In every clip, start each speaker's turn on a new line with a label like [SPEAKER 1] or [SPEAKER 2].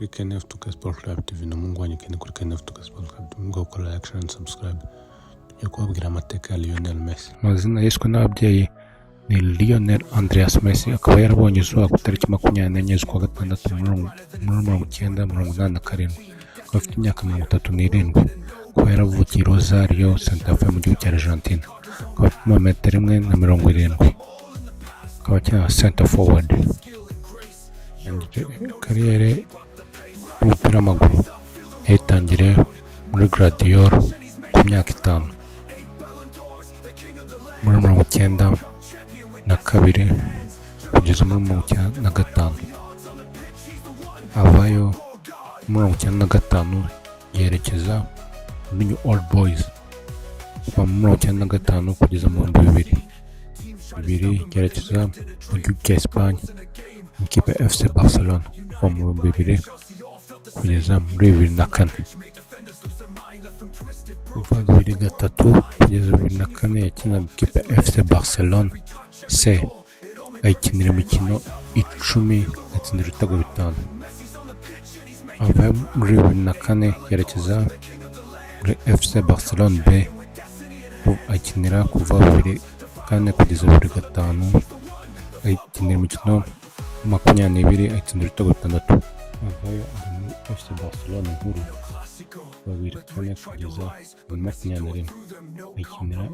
[SPEAKER 1] kuri KNF Tuka Sport Club TV na Mungu wanyu kene kuri KNF Tuka Sport Club TV ngo kora like and subscribe yo kubabwira amateka ya Lionel Messi. Amazina yiswe n'ababyeyi ni Lionel Andreas Messi, akaba yarabonye izuba ku tariki 24 z'ukwa gatandatu muri 1987, akaba afite imyaka 37, akaba yaravukiye Rosario Santa Fe mu gihugu cya Argentina, akaba afite 1.70 akaba akina center forward. Kariyeri y'umupira w'amaguru yatangiriye muri Gladiator ku myaka 5 muri 1992 kugeza muri 1995, avayo muri 1995 yerekeza muri New Old Boys, kuva muri 1995 kugeza mu 2000 yerekeza mu gihugu cya Espagne mu ikipe FC Barcelona, kuva mu 2000 kugeza muri 2004, kuva 2003 kugeza 2004 yakinaga ikipe FC Barcelona C, ayikinira imikino 10 atsindira ibitego 5, ava muri 2004 yerekeza muri FC Barcelona B, ayikinira kuva 2004 kugeza 2005, ayikinira imikino 20 atsindira ibitego 6, avayo muri FC Barcelona nkuru 2004 kugeza 2021, ayikinira imikino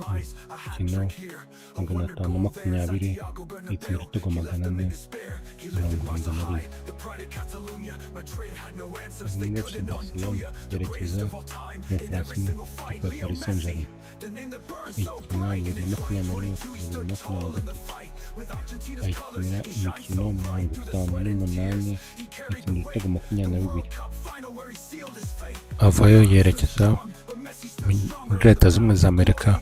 [SPEAKER 1] 520 atsindira ibitego 471. Muri FC Barcelona yerekeza mu Bufaransa ikipe ya Paris Saint-Germain, ayikina 2021 kugeza 2023, ayikinira imikino 58 atsindira ibitego 22, avayo yerekeza muri Leta Zunze Ubumwe za Amerika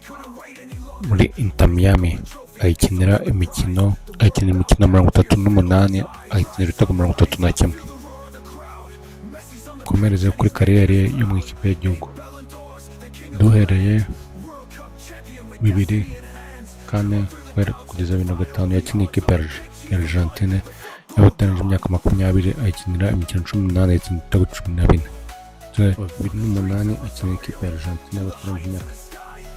[SPEAKER 1] muri Inter Miami, ayikinira imikino 38 ayikinira ibitego 31. Komereze kuri kariyeri yo mu ikipe y'igihugu, duhereye 2004 kugeza 2005 yakiniye ikipe ya Argentine yabatanije imyaka 20, ayikinira imikino 18 atsindira ibitego 14. 2008 akina ikipe ya Argentina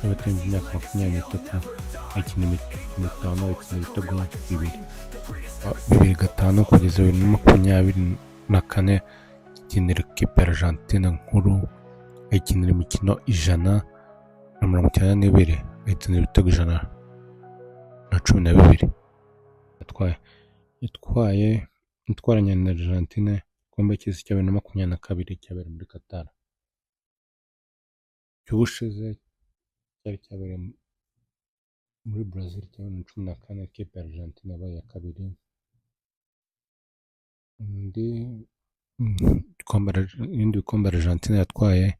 [SPEAKER 1] yabatanije imyaka 23, akina imikino 5 atsindira ibitego 2. 2005 kugeza 2024 akinira ikipe ya Argentina nkuru, ayikinira imikino 192 atsindira ibitego 112. Yatwaranye na Argentina igikombe cy'isi cya 2022 cyabereye muri Qatar. Cy'ubushize cyari cyabereye muri Brazil cya 2014, ikipe ya Argentina yabaye ya kabiri. Ibindi bikombe Argentina yatwaye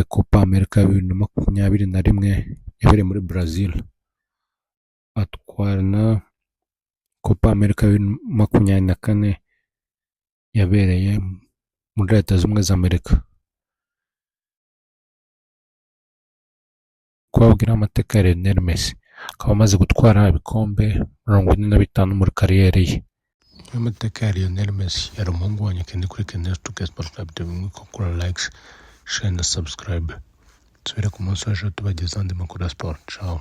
[SPEAKER 1] Copa America 2021 yabereye muri Brazil, atwarana Copa America 2024 yabereye muri Leta Zunze Ubumwe za Amerika. Kubabwira amateka ya Lionel Messi, akaba amaze gutwara ibikombe 45 muri kariyeri ye. Amateka ya Lionel Messi yari umuhungu wanyu kende kuri KNF Tuka Sport Club TV, mukora likes, share na subscribe. Tubere ku munsi w'ejo tubagezaho andi makuru ya sport. Ciao.